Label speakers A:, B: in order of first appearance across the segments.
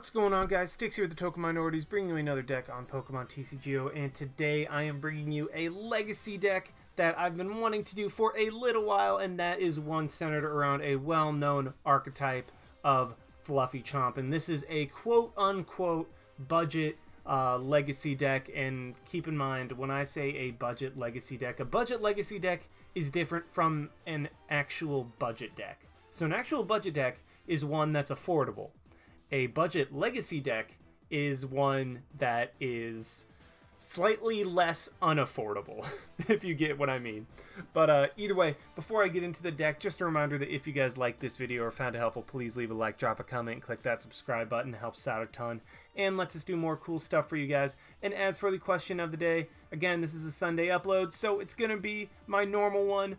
A: What's going on, guys? Sticks here with the Token Minorities, bringing you another deck on Pokemon TCGO, and today I am bringing you a legacy deck that I've been wanting to do for a little while, and that is one centered around a well-known archetype of Fluffy Chomp, and this is a quote-unquote budget legacy deck. And keep in mind, when I say a budget legacy deck is different from an actual budget deck. So an actual budget deck is one that's affordable. A budget legacy deck is one that is slightly less unaffordable, if you get what I mean. But either way, before I get into the deck, just a reminder that if you guys like this video or found it helpful, please leave a like, drop a comment, and click that subscribe button. It helps out a ton and lets us do more cool stuff for you guys. And as for the question of the day, again, this is a Sunday upload, so it's going to be my normal one.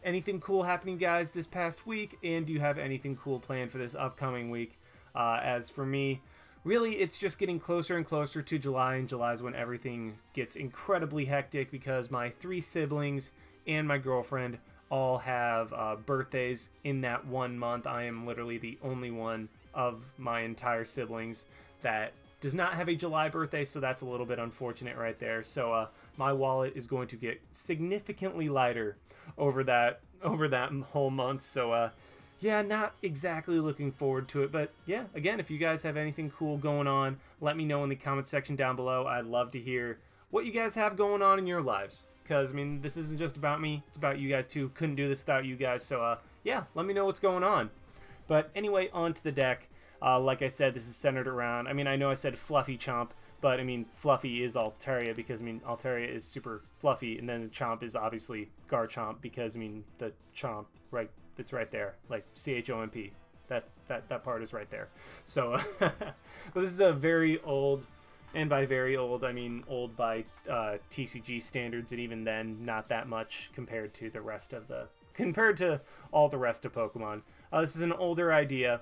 A: Anything cool happening, guys, this past week? And do you have anything cool planned for this upcoming week? As for me, really, it's just getting closer and closer to July, and July is when everything gets incredibly hectic because my 3 siblings and my girlfriend all have birthdays in that 1 month. I am literally the only one of my entire siblings that does not have a July birthday, so that's a little bit unfortunate right there. So my wallet is going to get significantly lighter over that whole month. So yeah, not exactly looking forward to it, but yeah, again, if you guys have anything cool going on, let me know in the comment section down below. I'd love to hear what you guys have going on in your lives, because, I mean, this isn't just about me, it's about you guys too. Couldn't do this without you guys, so yeah, let me know what's going on. But anyway, on to the deck. Like I said, this is centered around, I mean, I know I said Fluffy Chomp, but, I mean, Fluffy is Altaria, because, I mean, Altaria is super fluffy, and then the Chomp is obviously Garchomp, because, I mean, the Chomp, right, it's right there, like CHOMP. That part is right there. So, but this is a very old, and by very old, I mean old by TCG standards, and even then, not that much compared to the rest of all the rest of Pokemon. This is an older idea.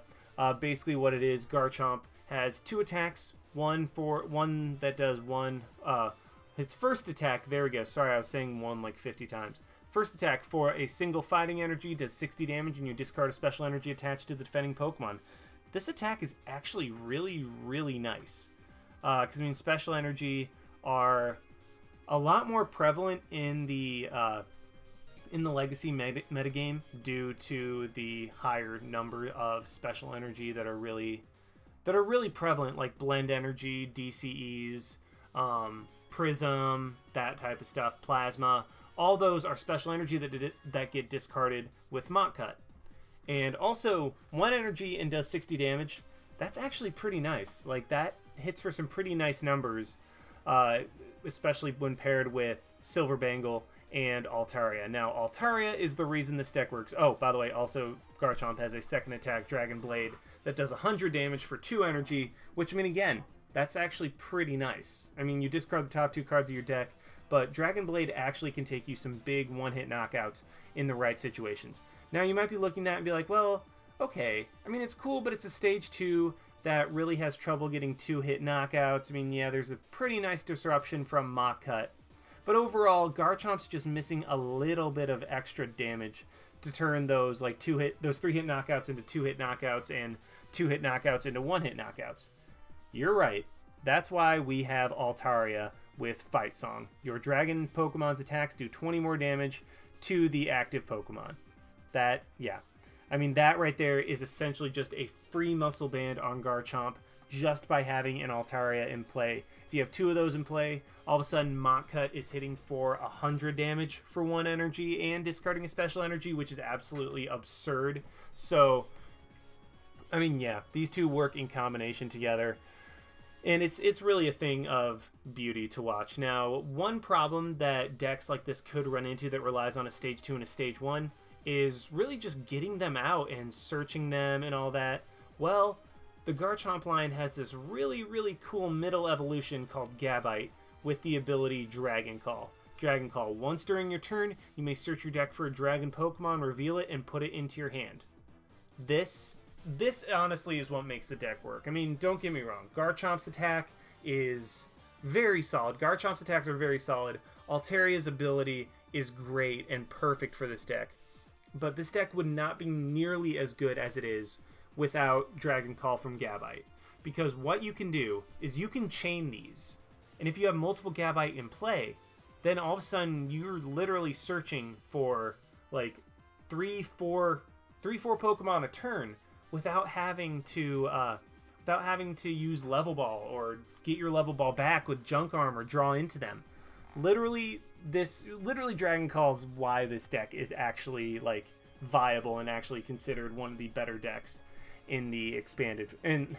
A: Basically, what it is, Garchomp has 2 attacks. One that does one. His first attack. There we go. Sorry, I was saying one like 50 times. First attack for a single fighting energy does 60 damage, and you discard a special energy attached to the defending Pokemon. This attack is actually really, really nice. Because, I mean, special energy are a lot more prevalent in the legacy metagame due to the higher number of special energy that are really prevalent, like Blend Energy, DCEs, Prism, that type of stuff, Plasma. All those are special energy that get discarded with Mach Cut. And also, 1 energy and does 60 damage. That's actually pretty nice. Like, that hits for some pretty nice numbers, especially when paired with Silver Bangle and Altaria. Now, Altaria is the reason this deck works. Oh, by the way, also, Garchomp has a second attack, Dragon Blade, that does 100 damage for 2 energy, which, I mean, again, that's actually pretty nice. I mean, you discard the top 2 cards of your deck, but Dragon Blade actually can take you some big one-hit knockouts in the right situations. Now, you might be looking at it and be like, well, okay, I mean, it's cool, but it's a stage 2 that really has trouble getting 2-hit knockouts. I mean, yeah, there's a pretty nice disruption from Mach Cut. But overall, Garchomp's just missing a little bit of extra damage to turn those like 3-hit knockouts into 2-hit knockouts and 2-hit knockouts into 1-hit knockouts. You're right. That's why we have Altaria with Fight Song. Your Dragon Pokemon's attacks do 20 more damage to the active Pokemon. That, yeah. I mean, that right there is essentially just a free muscle band on Garchomp just by having an Altaria in play. If you have 2 of those in play, all of a sudden Mach Cut is hitting for 100 damage for 1 energy and discarding a special energy, which is absolutely absurd. So, I mean, yeah, these 2 work in combination together. And it's really a thing of beauty to watch. Now, one problem that decks like this could run into that relies on a stage 2 and a stage 1 is really just getting them out and searching them and all that. Well, the Garchomp line has this really, really cool middle evolution called Gabite with the ability Dragon Call. Dragon Call. Once during your turn, you may search your deck for a Dragon Pokemon, reveal it, and put it into your hand. This honestly is what makes the deck work. I mean, don't get me wrong. Garchomp's attack is very solid. Garchomp's attacks are very solid. Altaria's ability is great and perfect for this deck. But this deck would not be nearly as good as it is without Dragon Call from Gabite. because what you can do is you can chain these. And if you have multiple Gabite in play, then all of a sudden you're literally searching for like three, four Pokemon a turn without having to use Level Ball or get your Level Ball back with Junk Arm or draw into them. Literally Dragon Call's why this deck is actually like viable and actually considered one of the better decks in the in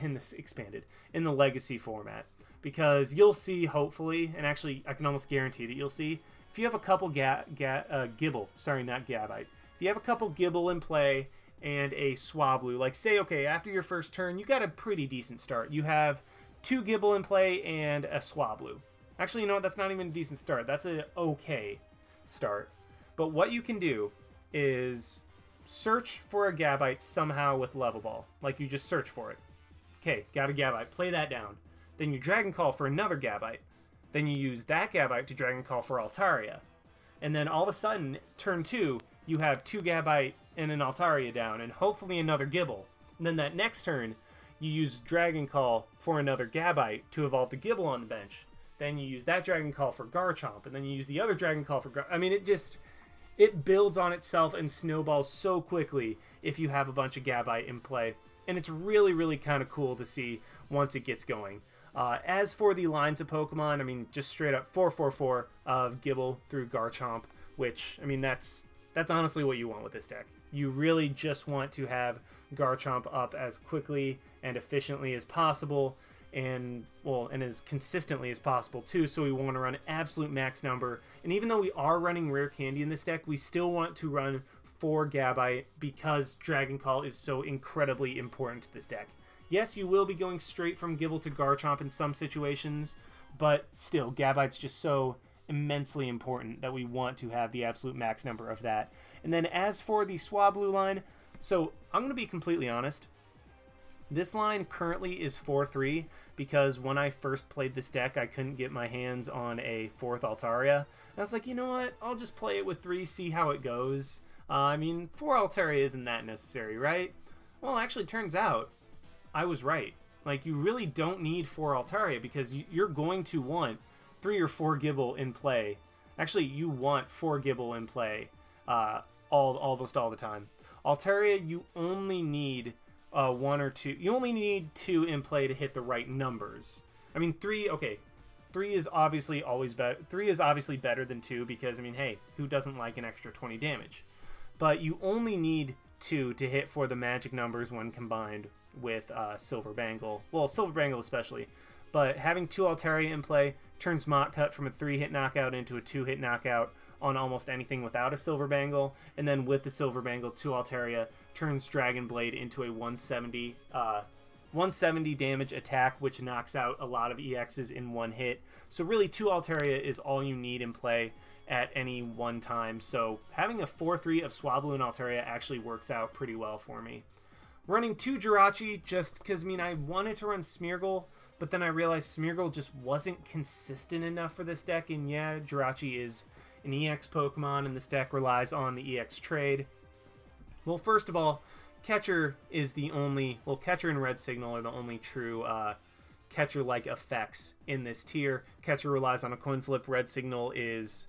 A: the Legacy format, because you'll see, hopefully, and actually I can almost guarantee that you'll see, if you have a couple Gible, sorry, not Gabite, if you have a couple Gible in play and a Swablu, like say, okay, after your first turn you got a pretty decent start, you have 2 Gible in play and a Swablu. Actually, you know what, that's not even a decent start, that's an okay start. But what you can do is search for a Gabite somehow with Level Ball. Like, you just search for it. Okay, got a Gabite, play that down. Then you Dragon Call for another Gabite. Then you use that Gabite to Dragon Call for Altaria. And then all of a sudden, turn 2, you have 2 Gabite and an Altaria down, and hopefully another Gible. And then that next turn, you use Dragon Call for another Gabite to evolve the Gible on the bench. Then you use that Dragon Call for Garchomp, and then you use the other Dragon Call for I mean, it builds on itself and snowballs so quickly if you have a bunch of Gabite in play. And it's really, really kind of cool to see once it gets going. As for the lines of Pokemon, I mean, just straight up 4-4-4 of Gible through Garchomp, which, I mean, that's honestly what you want with this deck. You really just want to have Garchomp up as quickly and efficiently as possible, and well, and as consistently as possible too, so we want to run absolute max number. And even though we are running Rare Candy in this deck, we still want to run 4 Gabite because Dragon Call is so incredibly important to this deck. Yes, you will be going straight from Gible to Garchomp in some situations, but still, Gabite's just so immensely important that we want to have the absolute max number of that. And then as for the Swablu line, so I'm going to be completely honest, this line currently is 4-3 because when I first played this deck, I couldn't get my hands on a 4th Altaria. And I was like, you know what, I'll just play it with 3, see how it goes. I mean, 4 Altaria isn't that necessary, right? Well, actually, turns out I was right. Like, you really don't need 4 Altaria because you're going to want 3 or 4 Gible in play. Actually, you want 4 Gible in play almost all the time. Altaria, you only need 1 or 2. You only need 2 in play to hit the right numbers. I mean, 3, okay. 3 is obviously always better. 3 is obviously better than 2 because, I mean, hey, who doesn't like an extra 20 damage? But you only need 2 to hit for the magic numbers when combined with Silver Bangle. Well, Silver Bangle especially. But having 2 Altaria in play turns Mach Cut from a 3-hit knockout into a 2-hit knockout on almost anything without a Silver Bangle. And then with the Silver Bangle, 2 Altaria turns Dragon Blade into a 170 damage attack, which knocks out a lot of EXs in one hit. So really, 2 Altaria is all you need in play at any one time. So having a 4-3 of Swablu and Altaria actually works out pretty well for me. Running 2 Jirachi just because, I mean, I wanted to run Smeargle, but then I realized Smeargle just wasn't consistent enough for this deck. And yeah, Jirachi is an EX Pokemon, and this deck relies on the EX trade. Well, first of all, Catcher is the only... Well, Catcher and Red Signal are the only true Catcher-like effects in this tier. Catcher relies on a coin flip. Red Signal is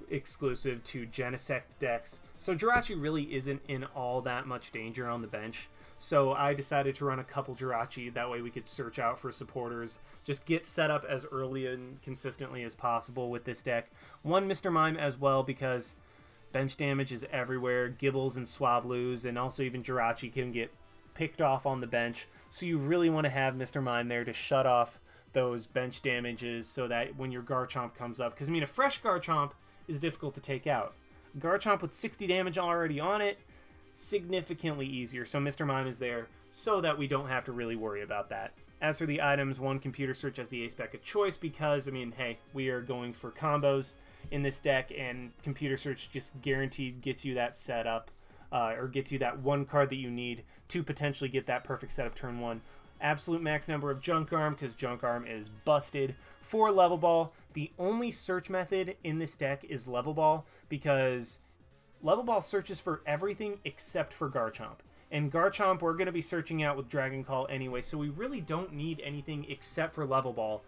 A: exclusive to Genesect decks. So Jirachi really isn't in all that much danger on the bench. So I decided to run a couple Jirachi. That way we could search out for supporters. Just get set up as early and consistently as possible with this deck. 1 Mr. Mime as well because bench damage is everywhere. Gibles and Swablus and also even Jirachi can get picked off on the bench. So you really want to have Mr. Mime there to shut off those bench damages so that when your Garchomp comes up, because I mean a fresh Garchomp is difficult to take out. Garchomp with 60 damage already on it, significantly easier. So Mr. Mime is there so that we don't have to really worry about that. As for the items, 1 Computer Search as the ace spec of choice because, I mean, hey, we are going for combos in this deck, and Computer Search just guaranteed gets you that setup, or gets you that 1 card that you need to potentially get that perfect setup turn 1. Absolute max number of Junk Arm because Junk Arm is busted. 4 Level Ball. The only search method in this deck is Level Ball because Level Ball searches for everything except for Garchomp. And Garchomp, we're going to be searching out with Dragon Call anyway, so we really don't need anything except for Level Ball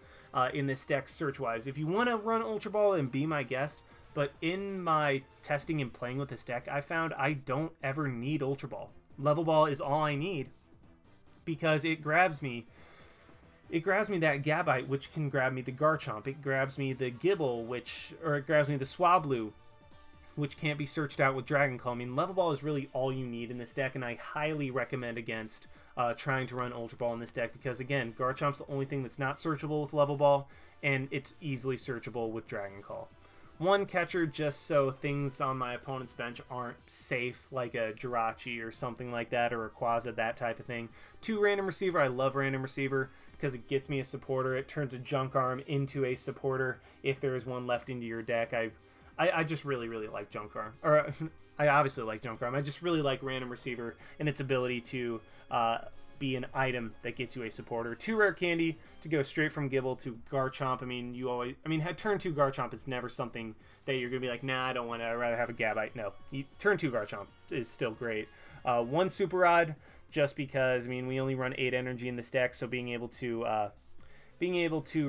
A: in this deck search-wise. If you want to run Ultra Ball, and be my guest, but in my testing and playing with this deck, I found I don't ever need Ultra Ball. Level Ball is all I need because it grabs me. It grabs me that Gabite, which can grab me the Garchomp. It grabs me the Gible, it grabs me the Swablu, which can't be searched out with Dragon Call. I mean, Level Ball is really all you need in this deck, and I highly recommend against trying to run Ultra Ball in this deck because, again, Garchomp's the only thing that's not searchable with Level Ball, and it's easily searchable with Dragon Call. One catcher just so things on my opponent's bench aren't safe, like a Jirachi or something like that, or a Quaza, that type of thing. 2 Random Receiver. I love Random Receiver because it gets me a supporter. It turns a Junk Arm into a supporter if there is one left into your deck. I just really like Junk Arm. Or I obviously like Junk Arm. I just really like Random Receiver and its ability to be an item that gets you a supporter. 2 Rare Candy to go straight from Gible to Garchomp. I mean, turn 2 Garchomp is never something that you're going to be like, nah, I don't want to. I'd rather have a Gabite. No. Turn 2 Garchomp is still great. 1 Super Rod, just because, I mean, we only run 8 energy in this deck, so being able to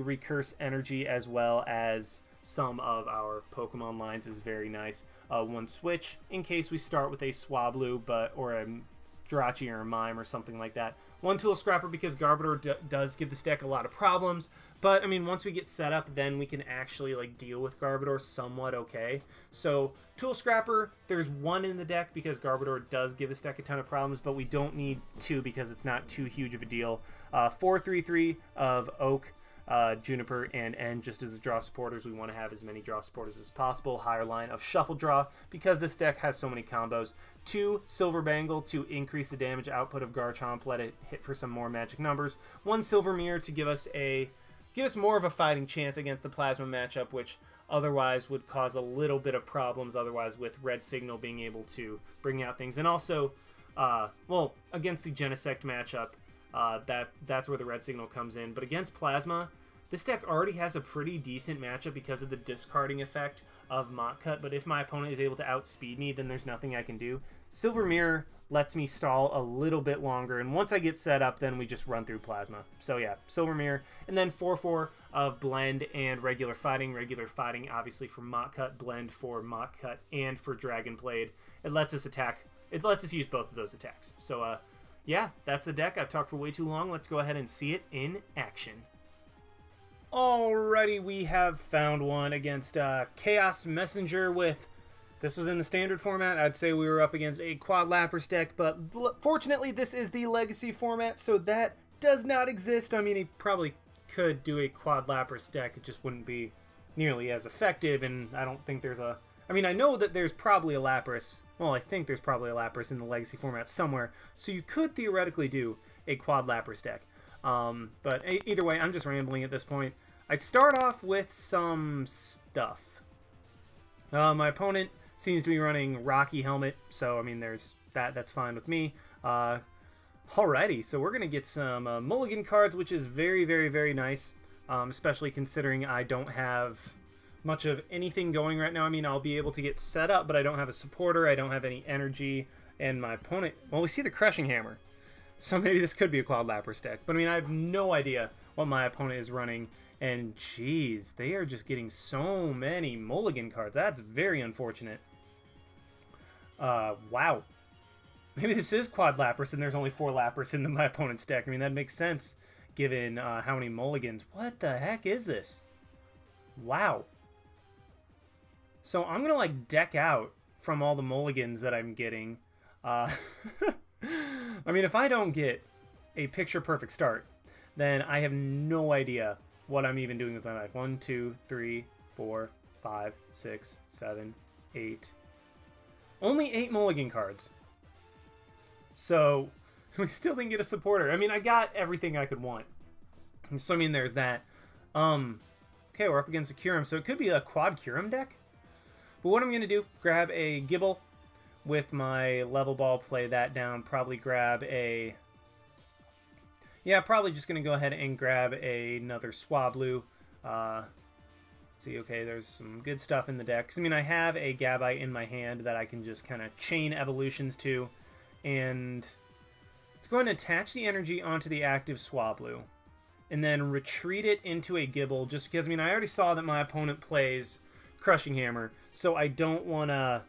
A: recurse energy as well as some of our Pokemon lines is very nice. 1 Switch in case we start with a Swablu or a Jirachi or a Mime or something like that. 1 Tool Scrapper because Garbodor does give this deck a lot of problems, but I mean, once we get set up, then we can actually like deal with Garbodor somewhat okay. So Tool Scrapper, there's 1 in the deck because Garbodor does give this deck a ton of problems, but we don't need 2 because it's not too huge of a deal. 4/3/3 of Oak, Juniper, and N just as the draw supporters. We want to have as many draw supporters as possible. Higher line of Shuffle Draw because this deck has so many combos. 2 Silver Bangle to increase the damage output of Garchomp, let it hit for some more magic numbers. 1 Silver Mirror to give us more of a fighting chance against the Plasma matchup, which otherwise would cause a little bit of problems otherwise with Red Signal being able to bring out things. And also, well, against the Genesect matchup, that's where the Red Signal comes in. But against Plasma, this deck already has a pretty decent matchup because of the discarding effect of Mach Cut, but if my opponent is able to outspeed me, then there's nothing I can do. Silver Mirror lets me stall a little bit longer, and once I get set up, then we just run through Plasma. So yeah, Silver Mirror. And then 4/4 of Blend and Regular Fighting. Regular Fighting, obviously, for Mach Cut, Blend for Mach Cut, and for Dragon Blade. It lets us attack. It lets us use both of those attacks. So, yeah, that's the deck. I've talked for way too long. Let's go ahead and see it in action. Alrighty, we have found one against Chaos Messenger with... This was in the standard format. I'd say we were up against a Quad Lapras deck, but fortunately this is the Legacy format, so that does not exist. I mean, he probably could do a Quad Lapras deck. It just wouldn't be nearly as effective, and I don't think there's a... I mean, I know that there's probably a Lapras. Well, I think there's probably a Lapras in the Legacy format somewhere, so you could theoretically do a Quad Lapras deck. But either way, I'm just rambling at this point. I start off with some stuff. My opponent seems to be running Rocky Helmet, so I mean, there's that. That's fine with me. Alrighty, so we're gonna get some Mulligan cards, which is very nice, especially considering I don't have much of anything going right now. I mean, I'll be able to get set up, but I don't have a supporter. I don't have any energy, and my opponent... Well, we see the Crushing Hammer, so maybe this could be a Quad Lapras deck. But I mean, I have no idea what my opponent is running. And geez, they are just getting so many Mulligan cards. That's very unfortunate. Wow. Maybe this is Quad Lapras and there's only 4 Lapras in my opponent's deck. I mean, that makes sense given how many Mulligans. What the heck is this? Wow. So I'm going to like deck out from all the Mulligans that I'm getting. I mean, if I don't get a picture perfect start, then I have no idea what I'm even doing with my life. 1, 2, 3, 4, 5, 6, 7, 8. Only 8 Mulligan cards. So, we still didn't get a supporter. I mean, I got everything I could want. So, I mean, there's that. Okay, we're up against a Kyurem. So, it could be a Quad Kyurem deck. But what I'm going to do, grab a Gible with my Level Ball, play that down. Probably grab a... Yeah, probably just going to go ahead and grab another Swablu. See, okay, there's some good stuff in the deck. I mean, I have a Gabite in my hand that I can just kind of chain evolutions to. And Let's go ahead and attach the energy onto the active Swablu, and then retreat it into a Gible, just because, I mean, I already saw that my opponent plays Crushing Hammer, so I don't want to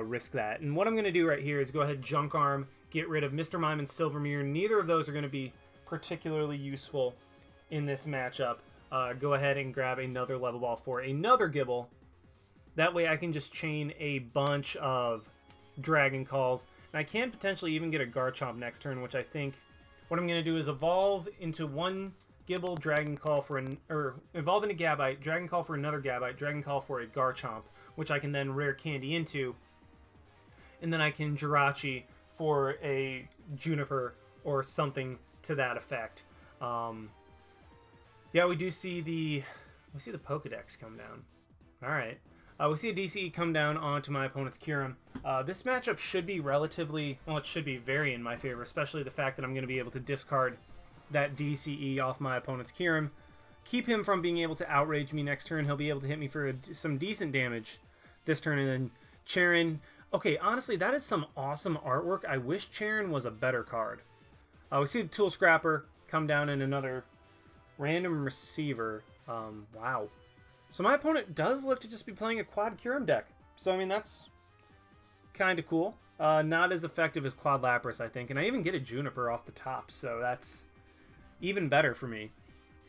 A: risk that. And what I'm going to do right here is go ahead, Junk Arm, get rid of Mr. Mime and Silver Mirror. Neither of those are going to be particularly useful in this matchup. Go ahead and grab another Level Ball for another Gible. That way I can just chain a bunch of Dragon Calls. And I can potentially even get a Garchomp next turn, which I think what I'm going to do is evolve into one Gible, Dragon Call for evolve into Gabite, Dragon Call for another Gabite, Dragon Call for a Garchomp, which I can then Rare Candy into. And then I can Jirachi for a Juniper or something to that effect. Yeah, we see the Pokedex come down. All right. We see a DCE come down onto my opponent's Kyurem. This matchup should be relatively, well, it should be very in my favor, especially the fact that I'm going to be able to discard that DCE off my opponent's Kyurem. Keep him from being able to outrage me next turn. He'll be able to hit me for some decent damage this turn. And then Charon. Okay, honestly, that is some awesome artwork. I wish Charon was a better card. We see the Tool Scrapper come down in another Random Receiver. Wow. So my opponent does look to just be playing a quad Kyurem deck. So, I mean, that's kind of cool. Not as effective as Quad Lapras, I think. And I even get a Juniper off the top, so that's even better for me.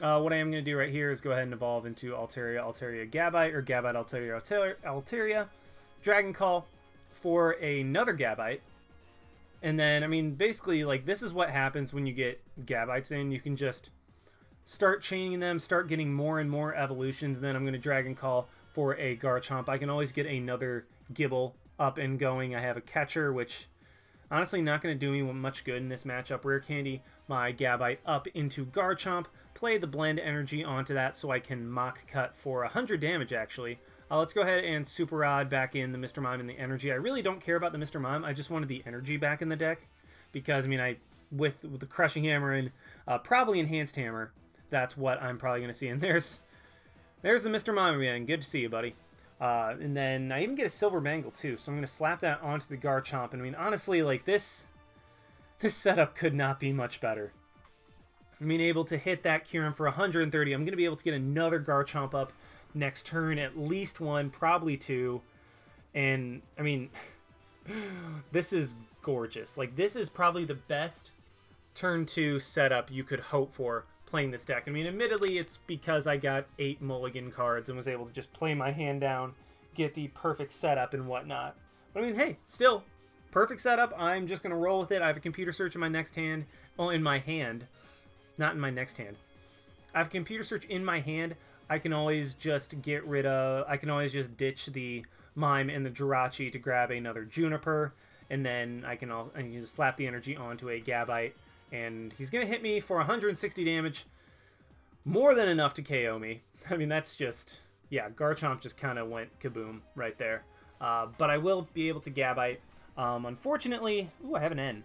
A: What I am going to do right here is go ahead and evolve into Altaria Gabite, or Gabite Altaria, Dragon Call for another Gabite. And then, I mean, basically, like, this is what happens when you get Gabites in. You can just start chaining them, start getting more and more evolutions. Then I'm going to Dragon Call for a Garchomp. I can always get another Gible up and going. I have a Catcher, which honestly not going to do me much good in this matchup. Rare Candy my Gabite up into Garchomp, play the Blend Energy onto that so I can Mock Cut for 100 damage, actually. Let's go ahead and Super Rod back in the Mr. Mime and the Energy. I really don't care about the Mr. Mime. I just wanted the Energy back in the deck because, I mean, with the Crushing Hammer and probably Enhanced Hammer, that's what I'm probably going to see. And there's the Mr. Mime again. Good to see you, buddy. And then I even get a Silver Bangle, too. So I'm going to slap that onto the Garchomp. And I mean, honestly, like, this setup could not be much better. I mean, able to hit that Kyurem for 130. I'm going to be able to get another Garchomp up next turn. At least one, probably two. And, I mean, this is gorgeous. Like, this is probably the best turn 2 setup you could hope for playing this deck. I mean, admittedly, it's because I got 8 mulligan cards and was able to just play my hand down, get the perfect setup and whatnot. But I mean, hey, still, perfect setup. I'm just going to roll with it. I have a Computer Search in my next hand. Well, in my hand. Not in my next hand. I have a Computer Search in my hand. I can always just get rid of... I can always just ditch the Mime and the Jirachi to grab another Juniper. And then I can just slap the energy onto a Gabite. And he's going to hit me for 160 damage. More than enough to KO me. I mean, that's just... Yeah, Garchomp just kind of went kaboom right there. But I will be able to Gabite. Unfortunately... Ooh, I have an N.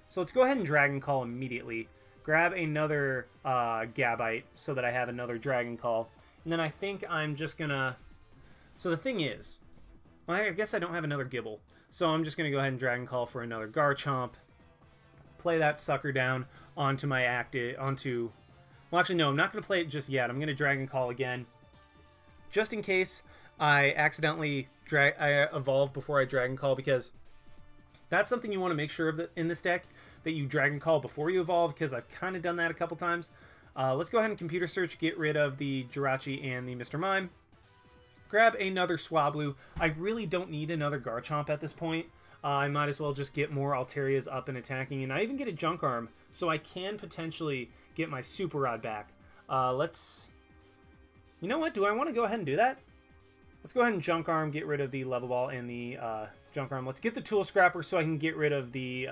A: So let's go ahead and Dragon Call immediately. Grab another Gabite so that I have another Dragon Call. And then I think I'm just going to... So the thing is... Well, I guess I don't have another Gible. So I'm just going to go ahead and Dragon Call for another Garchomp. Play that sucker down onto my onto... Well, actually, no, I'm not going to play it just yet. I'm going to Dragon Call again. Just in case I accidentally evolve before I Dragon Call, because that's something you want to make sure of in this deck, that you Dragon Call before you evolve, because I've kind of done that a couple times. Let's go ahead and Computer Search, get rid of the Jirachi and the Mr. Mime. Grab another Swablu. I really don't need another Garchomp at this point. I might as well just get more Altarias up and attacking, and I even get a Junk Arm, so I can potentially get my Super Rod back. Let's... You know what? Do I want to go ahead and do that? Let's go ahead and Junk Arm, get rid of the Level Ball and the Junk Arm. Let's get the Tool Scrapper so I can get rid of the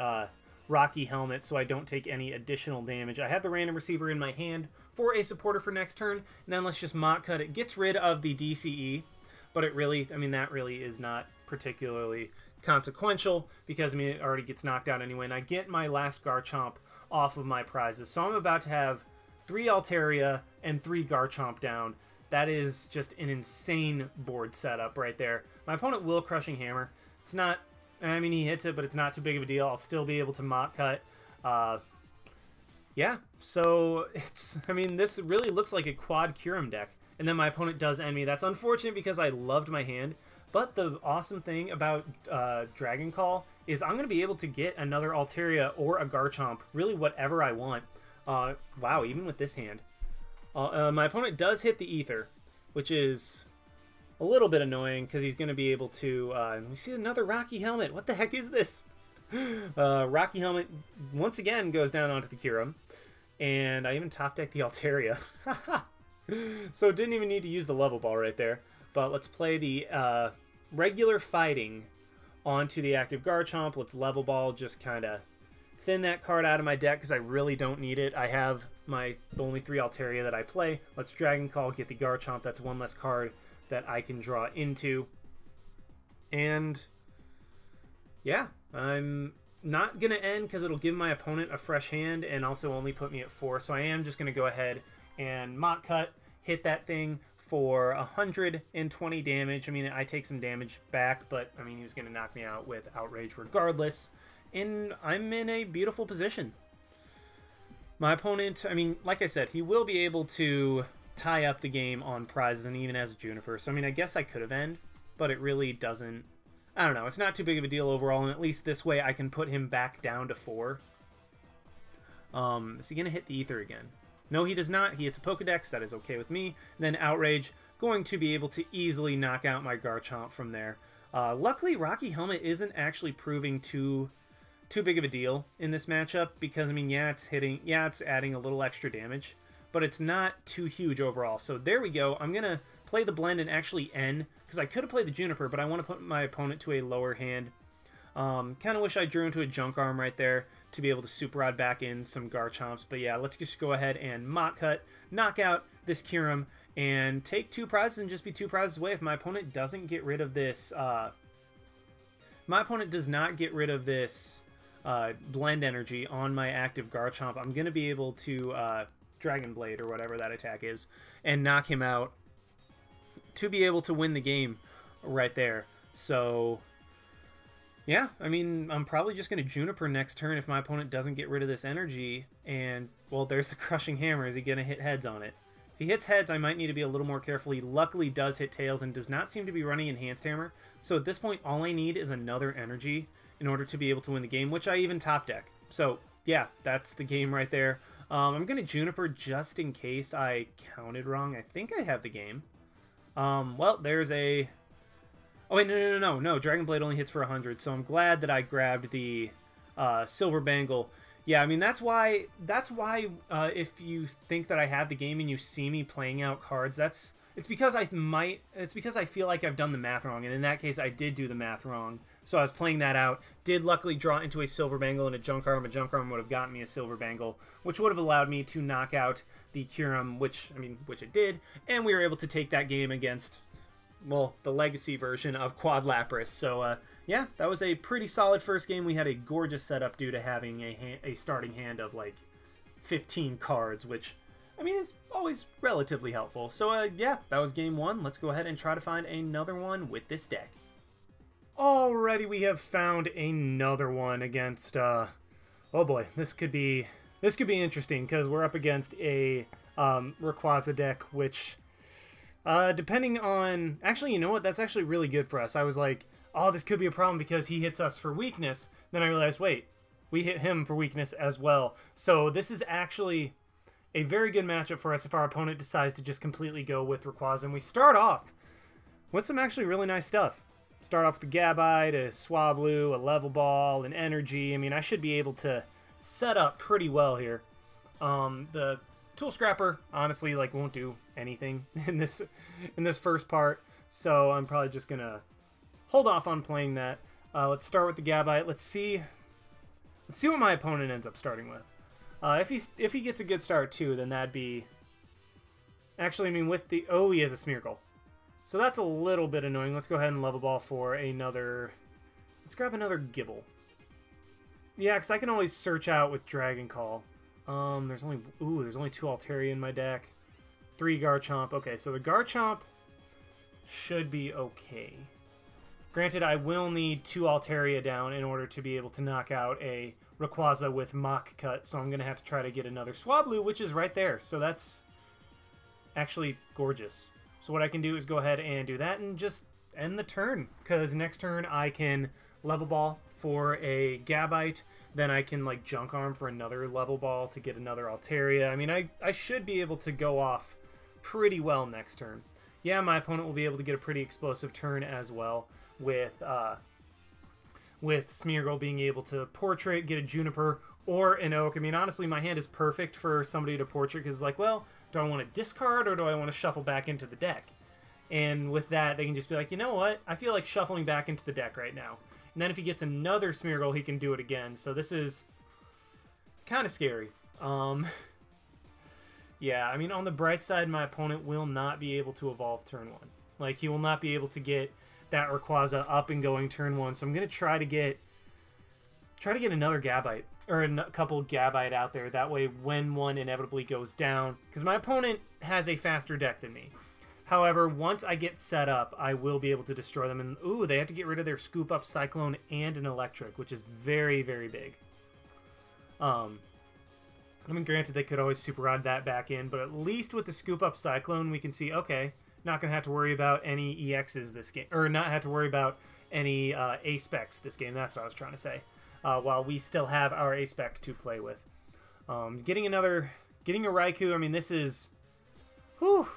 A: Rocky Helmet so I don't take any additional damage. I have the Random Receiver in my hand for a supporter for next turn, and then let's just Mock Cut. It gets rid of the DCE, but it really, I mean, that really is not particularly consequential because, I mean, it already gets knocked out anyway, and I get my last Garchomp off of my prizes. So I'm about to have 3 Altaria and 3 Garchomp down. That is just an insane board setup right there. My opponent will Crushing Hammer. It's not I mean, he hits it, but it's not too big of a deal. I'll still be able to Mach Cut. Yeah, so it's, I mean, this really looks like a quad Kyurem deck. And then my opponent does end me. That's unfortunate because I loved my hand. But the awesome thing about Dragon Call is I'm going to be able to get another Altaria or a Garchomp, really whatever I want. Wow, even with this hand. My opponent does hit the Ether, which is a little bit annoying because he's going to be able to... we see another Rocky Helmet. What the heck is this? Rocky Helmet once again goes down onto the Kyurem. And I even top deck the Altaria. So didn't even need to use the Level Ball right there. But let's play the regular fighting onto the active Garchomp. Let's Level Ball, just kind of thin that card out of my deck because I really don't need it. I have the only 3 Altaria that I play. Let's Dragon Call, get the Garchomp. That's one less card that I can draw into. And yeah, I'm not going to end because it'll give my opponent a fresh hand and also only put me at 4. So I am just going to go ahead and Mach Cut, hit that thing for 120 damage. I mean, I take some damage back, but I mean, he was going to knock me out with Outrage regardless. And I'm in a beautiful position. My opponent, I mean, like I said, he will be able to tie up the game on prizes and even as a Juniper. So, I mean, I guess I could have ended, but it really doesn't. I don't know. It's not too big of a deal overall, and at least this way I can put him back down to 4. Is he going to hit the Ether again? No, he does not. He hits a Pokedex. That is okay with me. Then Outrage, going to be able to easily knock out my Garchomp from there. Luckily, Rocky Helmet isn't actually proving too big of a deal in this matchup because, I mean, yeah, it's adding a little extra damage, but it's not too huge overall. So there we go. I'm going to play the blend and actually end because I could have played the Juniper, but I want to put my opponent to a lower hand. Kind of wish I drew into a Junk Arm right there to be able to Super Rod back in some Garchomps. But yeah, let's just go ahead and Mach Cut, knock out this Kyurem, and take 2 prizes and just be 2 prizes away. If my opponent doesn't get rid of this... my opponent does not get rid of this Blend Energy on my active Garchomp, I'm going to be able to Dragon Blade, or whatever that attack is, and knock him out to be able to win the game right there. So... yeah, I mean, I'm probably just going to Juniper next turn if my opponent doesn't get rid of this energy. And, well, there's the Crushing Hammer. Is he going to hit heads on it? If he hits heads, I might need to be a little more careful. He luckily does hit tails and does not seem to be running Enhanced Hammer. So at this point, all I need is another energy in order to be able to win the game, which I even top deck. So, yeah, that's the game right there. I'm going to Juniper just in case I counted wrong. I think I have the game. Well, there's a... oh, wait, no. Dragon Blade only hits for 100, so I'm glad that I grabbed the Silver Bangle. Yeah, I mean, that's why if you think that I have the game and you see me playing out cards, it's because I feel like I've done the math wrong, and in that case, I did do the math wrong. So I was playing that out, did luckily draw into a Silver Bangle and a Junk Arm. A Junk Arm would have gotten me a Silver Bangle, which would have allowed me to knock out the Kyurem, which it did, and we were able to take that game against... well, the legacy version of Quad Lapras. So, yeah, that was a pretty solid first game. We had a gorgeous setup due to having a starting hand of, like, 15 cards, which, I mean, is always relatively helpful. So, yeah, that was game 1. Let's go ahead and try to find another one with this deck. Alrighty, we have found another one against, oh boy, this could be interesting, because we're up against a Rayquaza deck, which... depending on... actually, you know what? That's actually really good for us. I was like, oh, this could be a problem because he hits us for weakness. Then I realized, wait, we hit him for weakness as well. So this is actually a very good matchup for us if our opponent decides to just completely go with Rayquaza. And we start off with some actually really nice stuff. Start off with the Gabite, a Swablu, a Level Ball, an Energy. I mean, I should be able to set up pretty well here. The Tool Scrapper, honestly, like, won't do anything in this first part, so I'm probably just gonna hold off on playing that. Let's start with the Gabite. Let's see what my opponent ends up starting with. If he gets a good start too, then that'd be... actually, I mean, with the... oh, he has a Smeargle. So that's a little bit annoying. Let's go ahead and Level Ball for another... let's grab another Gible. Yeah, because I can always search out with Dragon Call. There's only 2 Altaria in my deck. 3 Garchomp. Okay, so the Garchomp should be okay. Granted, I will need 2 Altaria down in order to be able to knock out a Rayquaza with Mach Cut, so I'm going to have to try to get another Swablu, which is right there. So that's actually gorgeous. So what I can do is go ahead and do that and just end the turn, because next turn I can Level Ball for a Gabite, then I can like Junk Arm for another Level Ball to get another Altaria. I mean, I should be able to go off pretty well next turn. Yeah, my opponent will be able to get a pretty explosive turn as well, with Smeargle being able to Portrait, get a Juniper, or an Oak. I mean, honestly, my hand is perfect for somebody to Portrait, because it's like, well, do I want to discard or do I want to shuffle back into the deck? And with that, they can just be like, you know what? I feel like shuffling back into the deck right now. And then if he gets another Smeargle, he can do it again. So this is kind of scary. Yeah, I mean, on the bright side, my opponent will not be able to evolve turn 1. Like, he will not be able to get that Rayquaza up and going turn 1. So I'm going to try to get another Gabite, or a couple Gabite out there. That way, when one inevitably goes down, because my opponent has a faster deck than me. However, once I get set up, I will be able to destroy them. And, ooh, they have to get rid of their Scoop Up Cyclone and an Electric, which is very, very big. I mean, granted, they could always Super Rod that back in, but at least with the Scoop Up Cyclone, we can see, okay, not going to have to worry about any EXs this game. Or not have to worry about any A-Specs this game. That's what I was trying to say. While we still have our A-Spec to play with. Getting a Raikou, I mean, this is... Whew.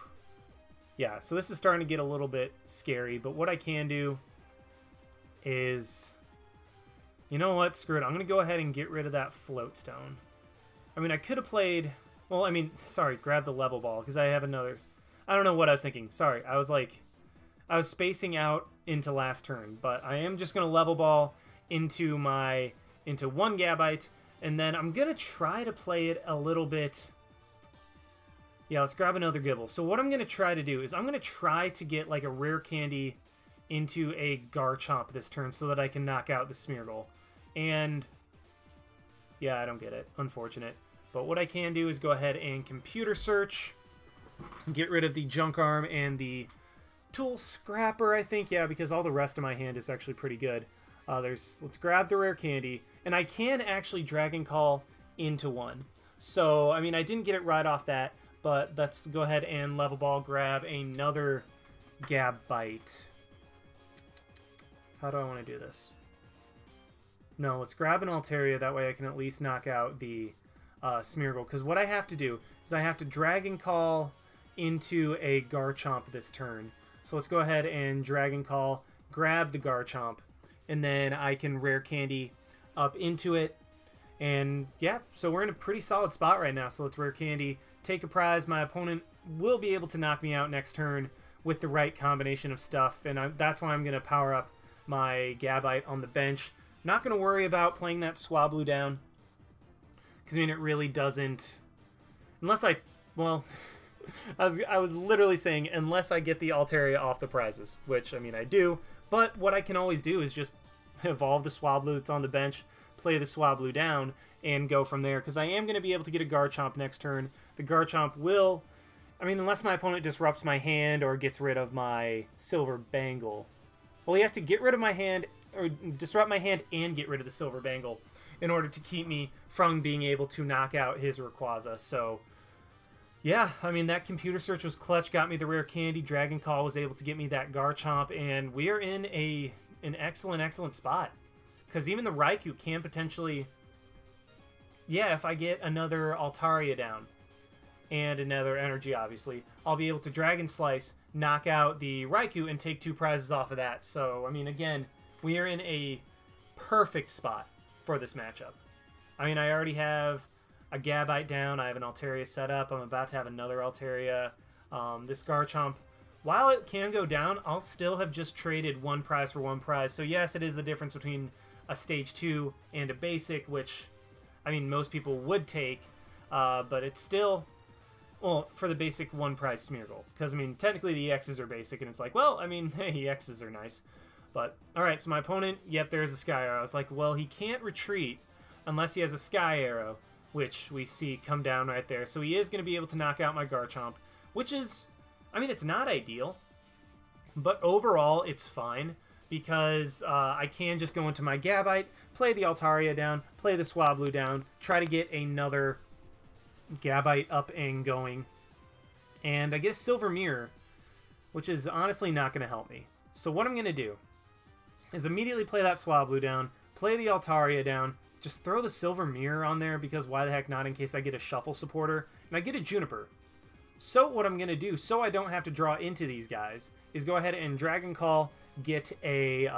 A: Yeah, so this is starting to get a little bit scary, but what I can do is... You know what? Screw it. I'm going to go ahead and get rid of that Float Stone. I mean, I could have played... Well, I mean, sorry, grab the Level Ball, because I have another... I don't know what I was thinking. Sorry, I was spacing out into last turn, but I am just going to Level Ball into one Gabite, and then I'm going to try to play it a little bit... Yeah, let's grab another Gible. So what I'm going to try to do is I'm going to try to get like a Rare Candy into a Garchomp this turn so that I can knock out the Smeargle. And yeah, I don't get it. Unfortunate. But what I can do is go ahead and Computer Search, get rid of the Junk Arm and the Tool Scrapper, I think. Yeah, because all the rest of my hand is actually pretty good. Let's grab the Rare Candy, and I can actually Dragon Call into one. So, I mean, I didn't get it right off that, but let's go ahead and Level Ball, grab another Gabite. How do I want to do this? No, let's grab an Altaria, that way I can at least knock out the Smeargle. Because what I have to do is I have to Dragon Call into a Garchomp this turn. So let's go ahead and Dragon Call, grab the Garchomp, and then I can Rare Candy up into it. And yeah, so we're in a pretty solid spot right now. So let's Rare Candy, take a prize. My opponent will be able to knock me out next turn with the right combination of stuff. And that's why I'm going to power up my Gabite on the bench. Not going to worry about playing that Swablu down, because I mean, it really doesn't, unless well, I was literally saying unless I get the Altaria off the prizes, which I mean I do. But what I can always do is just evolve the Swablu that's on the bench, play the Swablu down, and go from there, because I am going to be able to get a Garchomp next turn. The Garchomp will, I mean, unless my opponent disrupts my hand or gets rid of my Silver Bangle. Well, he has to get rid of my hand, or disrupt my hand and get rid of the Silver Bangle in order to keep me from being able to knock out his Rayquaza. So, yeah, I mean, that Computer Search was clutch, got me the Rare Candy. Dragon Call was able to get me that Garchomp, and we are in an excellent spot. Because even the Raikou can potentially... Yeah, if I get another Altaria down and another energy, obviously, I'll be able to Dragon Slice, knock out the Raikou, and take 2 prizes off of that. So, I mean, again, we are in a perfect spot for this matchup. I mean, I already have a Gabite down. I have an Altaria set up. I'm about to have another Altaria. This Garchomp, while it can go down, I'll still have just traded 1 prize for 1 prize. So, yes, it is the difference between a Stage 2 and a Basic, which, I mean, most people would take. But it's still... Well, for the basic 1 prize Smeargle. Because, I mean, technically the EXs are basic, and it's like, well, I mean, hey, EXs are nice. But, alright, so my opponent, yep, there's a Sky Arrow. I was like, well, he can't retreat unless he has a Sky Arrow, which we see come down right there. So he is going to be able to knock out my Garchomp, which is, I mean, it's not ideal, but overall, it's fine. because I can just go into my Gabite, play the Altaria down, play the Swablu down, try to get another Gabite up and going, and I get a Silver Mirror, which is honestly not going to help me. So what I'm going to do is immediately play that Swablu down, play the Altaria down, just throw the Silver Mirror on there, because why the heck not, in case I get a Shuffle supporter, and I get a Juniper. So what I'm going to do, so I don't have to draw into these guys, is go ahead and Dragon Call, get a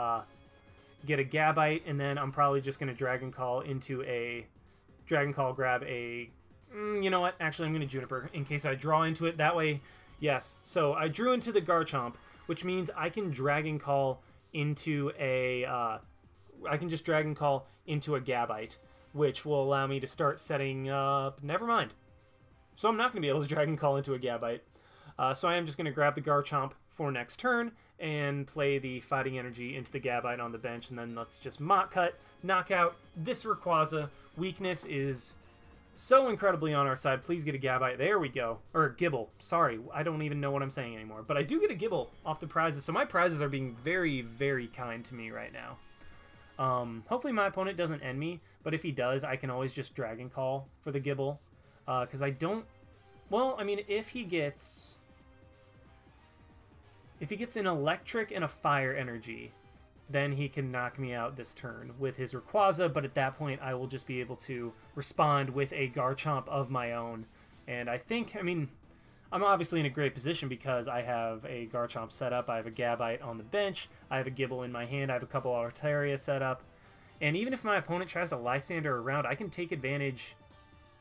A: Gabite, and then I'm probably just going to Dragon Call into a... Dragon Call, grab a... you know what? Actually, I'm going to Juniper, in case I draw into it. That way, yes. So I drew into the Garchomp, which means I can Dragon Call into a... I can just Dragon Call into a Gabite, which will allow me to start setting up... Never mind. So I'm not going to be able to Dragon Call into a Gabite. So I am just going to grab the Garchomp for next turn and play the Fighting Energy into the Gabite on the bench, and then let's just Mach Cut, knock out this Rayquaza. Weakness is so incredibly on our side. Please get a Gabite. There we go. Or Gible. Sorry, I don't even know what I'm saying anymore. But I do get a Gible off the prizes, so my prizes are being very, very kind to me right now. Hopefully my opponent doesn't end me, but if he does, I can always just Dragon Call for the Gible. Because I don't... Well, I mean, if he gets an Electric and a Fire Energy, then he can knock me out this turn with his Rayquaza, but at that point I will just be able to respond with a Garchomp of my own. And I think, I mean, I'm obviously in a great position because I have a Garchomp set up, I have a Gabite on the bench, I have a Gible in my hand, I have a couple Altaria set up, and even if my opponent tries to Lysander around, I can take advantage...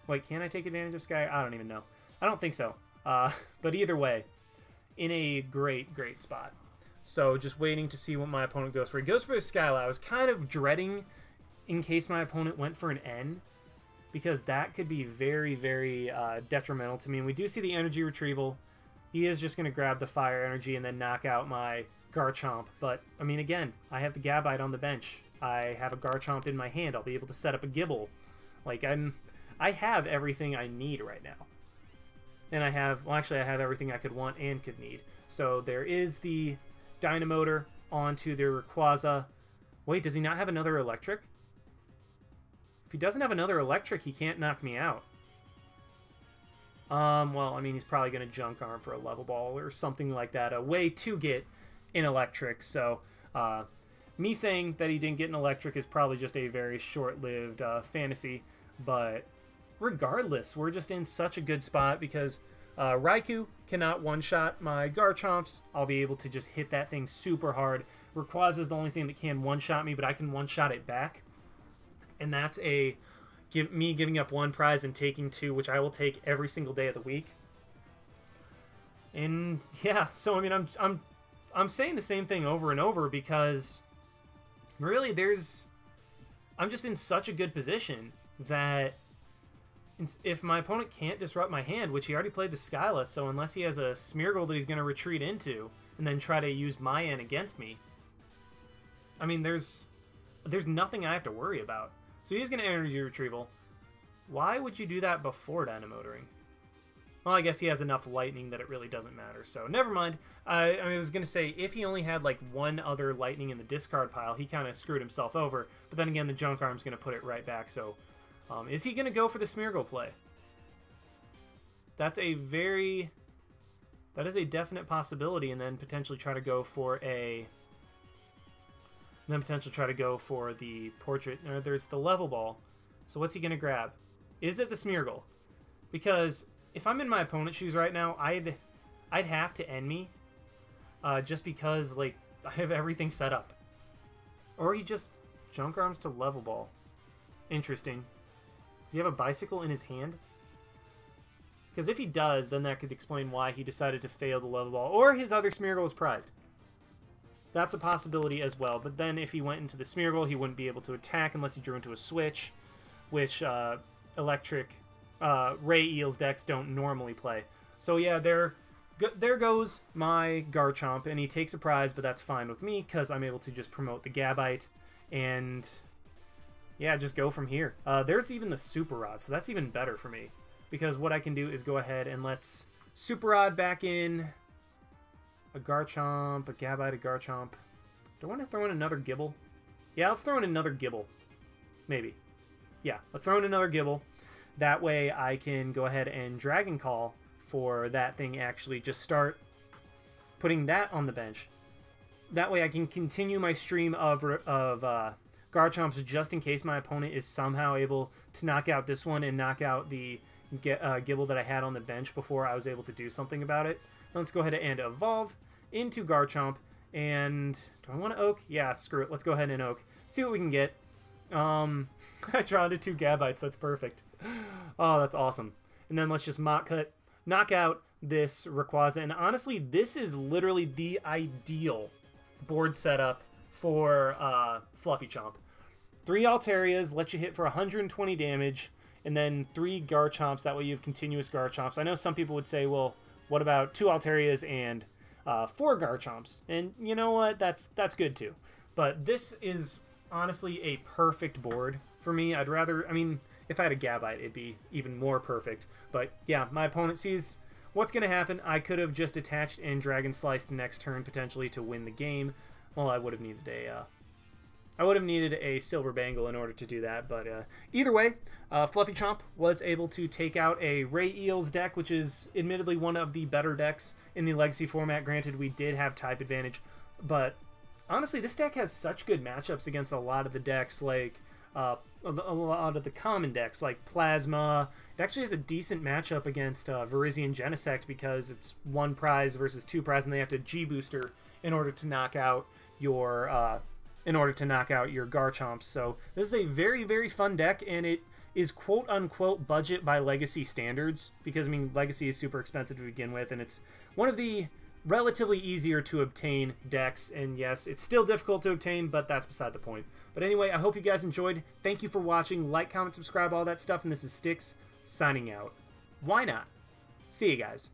A: Wait, can I take advantage of Sky? I don't even know. I don't think so. But either way, in a great, great spot. So just waiting to see what my opponent goes for. He goes for his Skyla. I was kind of dreading in case my opponent went for an N, because that could be very, very detrimental to me. And we do see the energy retrieval. He is just going to grab the Fire Energy and then knock out my Garchomp. But, I mean, again, I have the Gabite on the bench. I have a Garchomp in my hand. I'll be able to set up a Gible. Like, I have everything I need right now. And I have, well, actually I have everything I could want and could need. So there is the Dynamotor onto the Rayquaza. Wait, does he not have another Electric? If he doesn't have another Electric, he can't knock me out. Well, I mean, he's probably going to Junk Arm for a Level Ball or something like that. A way to get an Electric. So, me saying that he didn't get an Electric is probably just a very short-lived fantasy. But regardless, we're just in such a good spot because Raikou cannot one-shot my Garchomps. I'll be able to just hit that thing super hard. Rayquaza is the only thing that can one-shot me, but I can one-shot it back. And that's me giving up one prize and taking two, which I will take every single day of the week. And yeah, so I mean, I'm saying the same thing over and over because really I'm just in such a good position that if my opponent can't disrupt my hand, which he already played the Skyla, so unless he has a Smeargle that he's going to retreat into and then try to use my N against me, I mean, there's nothing I have to worry about. So he's going to energy retrieval. Why would you do that before Dynamotoring? Well, I guess he has enough lightning that it really doesn't matter, so never mind. I was going to say, if he only had like one other lightning in the discard pile, he kind of screwed himself over, but then again, the Junk Arm's going to put it right back, so... is he going to go for the Smeargle play? That is a definite possibility, and then potentially try to go for the Portrait. There's the Level Ball. So what's he going to grab? Is it the Smeargle? Because if I'm in my opponent's shoes right now, I'd have to end me, just because like I have everything set up. Or he just Junk Arms to Level Ball. Interesting. Does he have a Bicycle in his hand? Because if he does, then that could explain why he decided to fail the Level Ball. Or his other Smeargle is prized. That's a possibility as well. But then if he went into the Smeargle, he wouldn't be able to attack unless he drew into a Switch, which Electric Ray Eels decks don't normally play. So yeah, there goes my Garchomp, and he takes a prize, but that's fine with me because I'm able to just promote the Gabite and... yeah, just go from here. There's even the Super Rod, so that's even better for me. Because what I can do is go ahead and let's Super Rod back in. A Garchomp, a Gabite, a Garchomp. Do I want to throw in another Gible? Yeah, let's throw in another Gible. Maybe. Yeah, let's throw in another Gible. That way I can go ahead and Dragon Call for that thing actually just start putting that on the bench. That way I can continue my stream of Garchomps just in case my opponent is somehow able to knock out this one and knock out the Gible that I had on the bench before I was able to do something about it. Now let's go ahead and evolve into Garchomp. And do I want to Oak? Yeah, screw it. Let's go ahead and Oak. See what we can get. I drawn to 2 Gabites. That's perfect. Oh, that's awesome. And then let's just Mach Cut, knock out this Rayquaza. And honestly, this is literally the ideal board setup for Fluffy Chomp. 3 Altarias let you hit for 120 damage, and then 3 Garchomps. That way you have continuous Garchomps. I know some people would say, well, what about 2 Altarias and 4 Garchomps? And you know what? That's good too. But this is honestly a perfect board for me. I'd rather, I mean, if I had a Gabite, it'd be even more perfect. But yeah, my opponent sees what's going to happen. I could have just attached and Dragon Sliced next turn potentially to win the game. Well, I would have needed a Silver Bangle in order to do that. But either way, Fluffy Chomp was able to take out a Ray Eels deck, which is admittedly one of the better decks in the Legacy format. Granted, we did have type advantage, but honestly, this deck has such good matchups against a lot of the decks, like a lot of the common decks, like Plasma. It actually has a decent matchup against Virizion Genesect because it's 1 prize versus 2 prize, and they have to G-booster in order to knock out your Garchomps. So this is a very, very fun deck, and it is quote-unquote budget by Legacy standards, because, I mean, Legacy is super expensive to begin with, and it's one of the relatively easier to obtain decks, and yes, it's still difficult to obtain, but that's beside the point. But anyway, I hope you guys enjoyed. Thank you for watching. Like, comment, subscribe, all that stuff, and this is Styx signing out. Why not? See you guys.